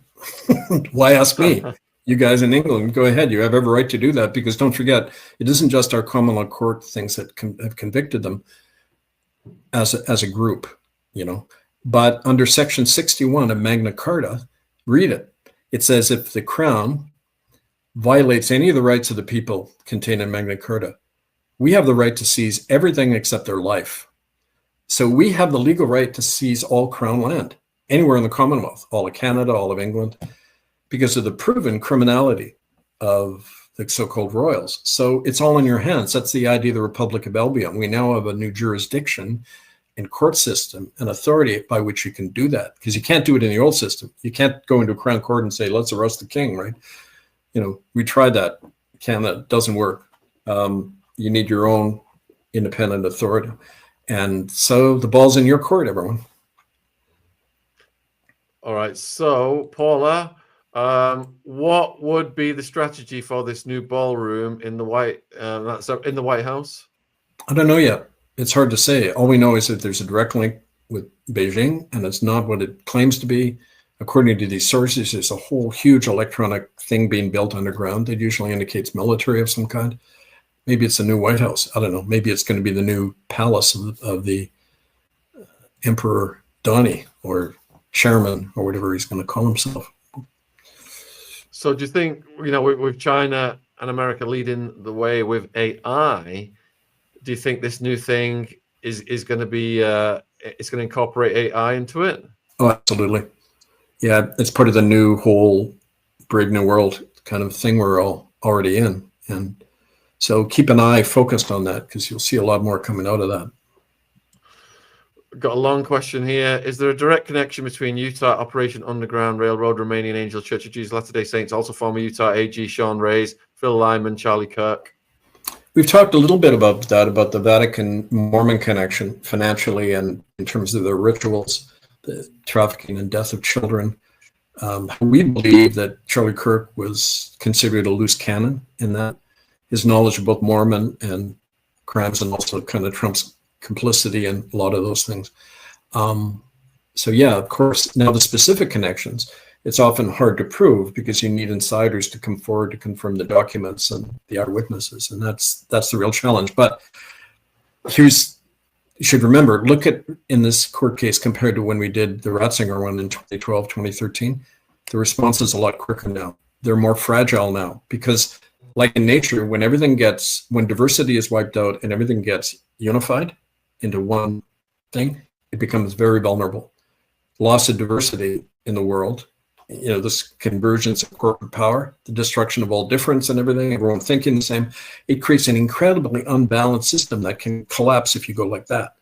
why ask me? You guys in England, go ahead. You have every right to do that, because don't forget, it isn't just our common law court things that have convicted them as a group, But under Section 61 of Magna Carta, read it. It says if the Crown violates any of the rights of the people contained in Magna Carta, we have the right to seize everything except their life. So we have the legal right to seize all Crown land, anywhere in the Commonwealth, all of Canada, all of England, because of the proven criminality of the so-called royals. So it's all in your hands. That's the idea of the Republic of Albion. We now have a new jurisdiction and court system and authority by which you can do that, because you can't do it in the old system. You can't go into a Crown Court and say, let's arrest the king, right? We tried that. Canada, it doesn't work. You need your own independent authority. And so the ball's in your court, everyone. All right. So, Paula, what would be the strategy for this new ballroom in the White House? I don't know yet. It's hard to say. All we know is that there's a direct link with Beijing, and it's not what it claims to be. According to these sources, there's a whole huge electronic thing being built underground that usually indicates military of some kind. Maybe it's a new White House. I don't know. Maybe it's going to be the new palace of the Emperor Donnie or Chairman or whatever he's going to call himself. So do you think, with China and America leading the way with AI, do you think this new thing is going to be, it's going to incorporate AI into it? Oh, absolutely. Yeah, it's part of the new whole Brave New World kind of thing we're all already in. And so keep an eye focused on that, because you'll see a lot more coming out of that. Got a long question here. Is there a direct connection between Utah Operation Underground Railroad, Romanian Angel Church of Jesus Latter-day Saints, also former Utah AG Sean Reyes, Phil Lyman, Charlie Kirk? We've talked a little bit about that, about the Vatican Mormon connection financially and in terms of their rituals, the trafficking and death of children. We believe that Charlie Kirk was considered a loose cannon in that. His knowledge of both Mormon and crimes, and also kind of Trump's complicity in a lot of those things. So yeah, of course, now the specific connections, it's often hard to prove because you need insiders to come forward to confirm the documents and the eyewitnesses. And that's the real challenge. But you should remember, look at in this court case compared to when we did the Ratzinger one in 2012, 2013, the response is a lot quicker now. They're more fragile now because, like in nature, when diversity is wiped out and everything gets unified into one thing, it becomes very vulnerable. Loss of diversity in the world, this convergence of corporate power, the destruction of all difference and everything, everyone thinking the same, it creates an incredibly unbalanced system that can collapse if you go like that.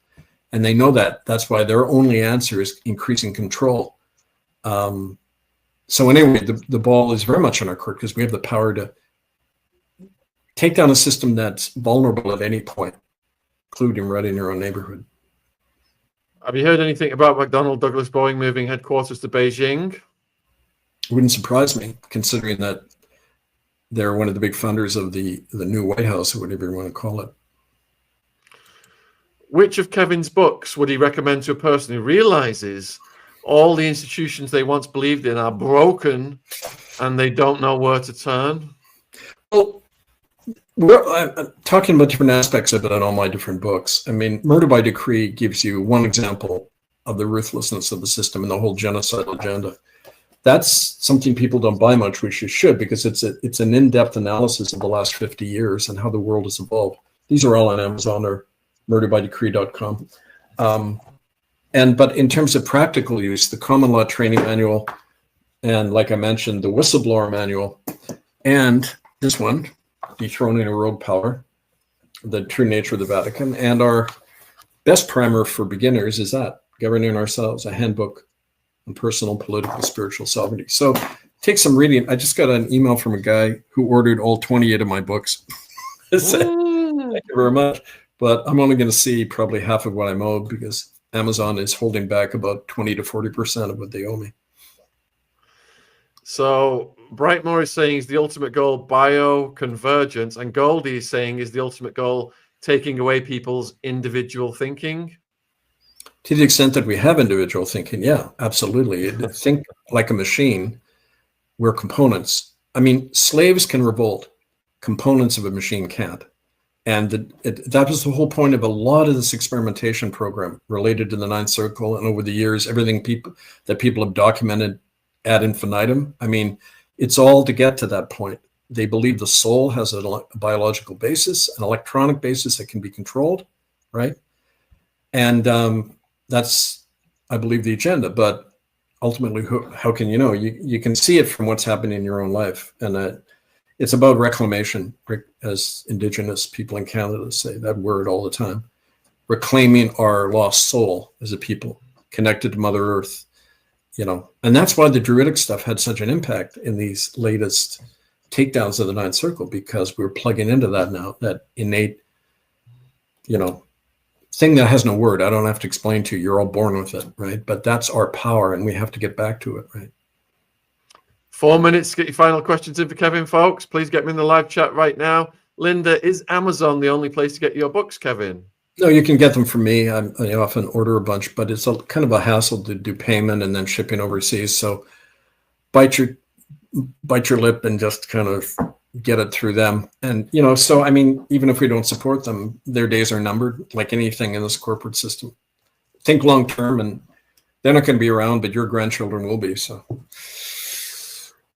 And they know that. That's why their only answer is increasing control. So anyway, the ball is very much in our court because we have the power to take down a system that's vulnerable at any point, including right in your own neighborhood. Have you heard anything about McDonnell Douglas Boeing moving headquarters to Beijing? It wouldn't surprise me, considering that they're one of the big funders of the new White House, or whatever you want to call it. Which of Kevin's books would he recommend to a person who realizes all the institutions they once believed in are broken and they don't know where to turn? Well, I'm talking about different aspects of it in all my different books. I mean, Murder by Decree gives you one example of the ruthlessness of the system and the whole genocidal agenda. That's something people don't buy much, which you should, because it's an in-depth analysis of the last 50 years and how the world has evolved. These are all on Amazon or murderbydecree.com. But in terms of practical use, the common law training manual, and like I mentioned, the whistleblower manual, and this one, Dethroning a Rogue Power, the true nature of the Vatican, and our best primer for beginners is that, Governing Ourselves, a handbook on personal, political, spiritual sovereignty. So take some reading. I just got an email from a guy who ordered all 28 of my books. Thank you very much. But I'm only going to see probably half of what I'm owed because Amazon is holding back about 20 to 40% of what they owe me. So Brightmore is saying is the ultimate goal bioconvergence, and Goldie is saying is the ultimate goal taking away people's individual thinking. To the extent that we have individual thinking, yeah, absolutely. Think like a machine. We're components. I mean, slaves can revolt. Components of a machine can't. And that was the whole point of a lot of this experimentation program related to the Ninth Circle. And over the years, everything that people have documented ad infinitum. I mean, it's all to get to that point. They believe the soul has a biological basis, an electronic basis that can be controlled, right? And that's, I believe, the agenda. But ultimately, how can you know? You can see it from what's happening in your own life. And it's about reclamation, as Indigenous people in Canada say that word all the time. Reclaiming our lost soul as a people, connected to Mother Earth. You know, and that's why the Druidic stuff had such an impact in these latest takedowns of the Ninth Circle, because we're plugging into that now, that innate, you know, thing that has no word. I don't have to explain to you. You're all born with it, right? But that's our power, and we have to get back to it, right? 4 minutes to get your final questions in for Kevin, folks. Please get me in the live chat right now. Linda, is Amazon the only place to get your books, Kevin? No, you can get them from me. I often order a bunch, but it's kind of a hassle to do payment and then shipping overseas. So bite your lip and just kind of get it through them. And, you know, so, I mean, even if we don't support them, their days are numbered, like anything in this corporate system. Think long term, and they're not going to be around, but your grandchildren will be. So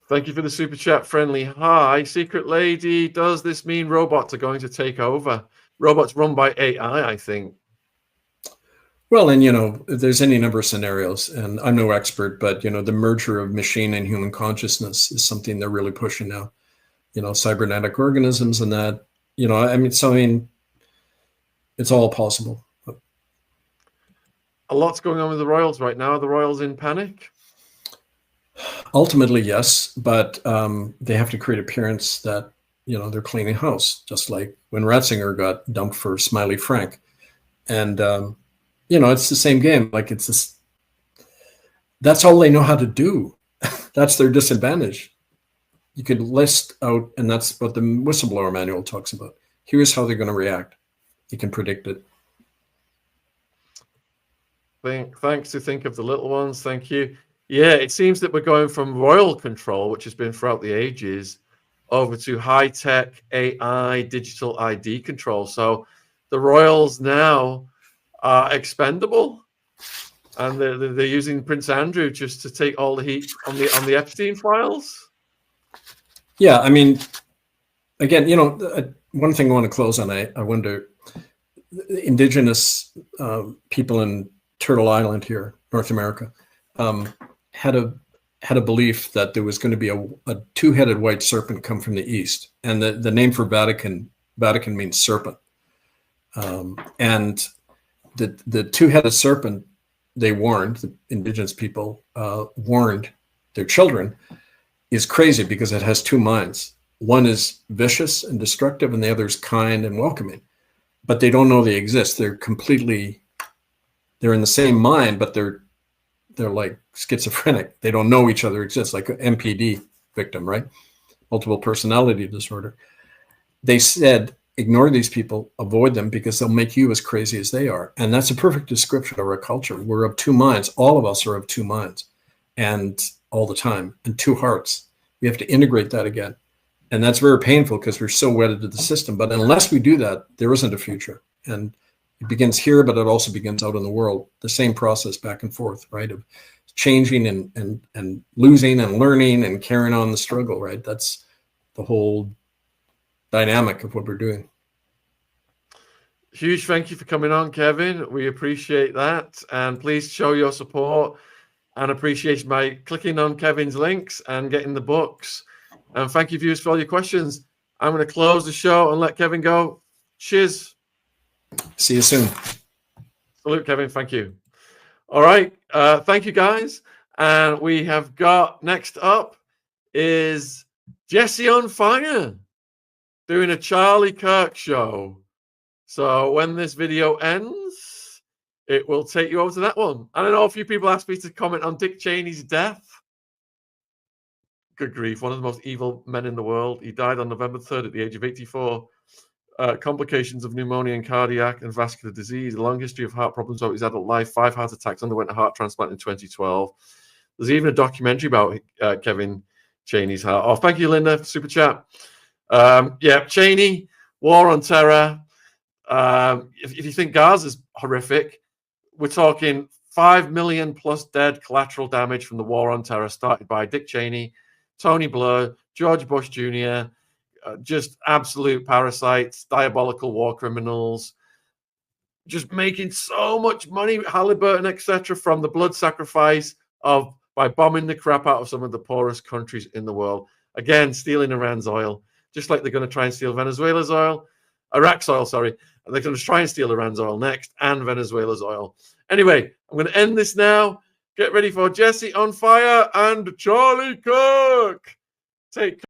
thank you for the super chat, Friendly. Hi, Secret Lady. Does this mean robots are going to take over? Robots run by AI, I think. Well, and, you know, there's any number of scenarios, and I'm no expert, but, you know, the merger of machine and human consciousness is something they're really pushing now. You know, cybernetic organisms and that, you know, I mean, it's all possible. A lot's going on with the Royals right now. Are the Royals in panic? Ultimately, yes, but they have to create appearance that, you know, they're cleaning house, just like when Ratzinger got dumped for Smiley Frank. And, you know, it's the same game. Like, it's this, that's all they know how to do. That's their disadvantage. You could list out, and that's what the whistleblower manual talks about. Here's how they're going to react. You can predict it. Thanks to Think of the Little Ones. Thank you. Yeah, it seems that we're going from royal control, which has been throughout the ages, over to high-tech AI digital ID control. So the royals now are expendable, and they're using Prince Andrew just to take all the heat on the Epstein files. Yeah, I mean, again, you know, one thing I want to close on, I wonder, Indigenous people in Turtle Island here, North America, had a belief that there was going to be a two-headed white serpent come from the east, and the name for Vatican means serpent, and the two-headed serpent, they warned, the Indigenous people warned their children, is crazy because it has two minds. One is vicious and destructive, and the other is kind and welcoming. But they don't know they exist. They're in the same mind, but they're like schizophrenic. They don't know each other exists, like an MPD victim, right? Multiple personality disorder. They said, ignore these people, avoid them, because they'll make you as crazy as they are. And that's a perfect description of our culture. We're of two minds. All of us are of two minds, and all the time, and two hearts. We have to integrate that again. And that's very painful because we're so wedded to the system. But unless we do that, there isn't a future. And it begins here, but it also begins out in the world. The same process back and forth, right? Of changing and losing and learning and carrying on the struggle, right? That's the whole dynamic of what we're doing. Huge thank you for coming on, Kevin. We appreciate that. And please show your support and appreciation by clicking on Kevin's links and getting the books. And thank you, viewers, for all your questions. I'm going to close the show and let Kevin go. Cheers. See you soon. Salute, Kevin. Thank you. All right. Thank you, guys. And we have got next up is Jesse on Fire doing a Charlie Kirk show. So when this video ends, it will take you over to that one. I don't know, a few people asked me to comment on Dick Cheney's death. Good grief, one of the most evil men in the world. He died on November 3rd at the age of 84. Complications of pneumonia and cardiac and vascular disease, a long history of heart problems over his adult life, 5 heart attacks, underwent a heart transplant in 2012. There's even a documentary about Kevin Cheney's heart. Oh, thank you, Linda, super chat. Yeah, Cheney, War on Terror. If you think Gaza's horrific, we're talking 5 million plus dead collateral damage from the War on Terror started by Dick Cheney, Tony Blair, George Bush Jr., just absolute parasites, diabolical war criminals, just making so much money, Halliburton, etc., from the blood sacrifice by bombing the crap out of some of the poorest countries in the world. Again, stealing Iran's oil, just like they're going to try and steal Venezuela's oil, Iraq's oil, sorry. And they're going to try and steal Iran's oil next and Venezuela's oil. Anyway, I'm going to end this now. Get ready for Jesse on Fire and Charlie Kirk. Take care.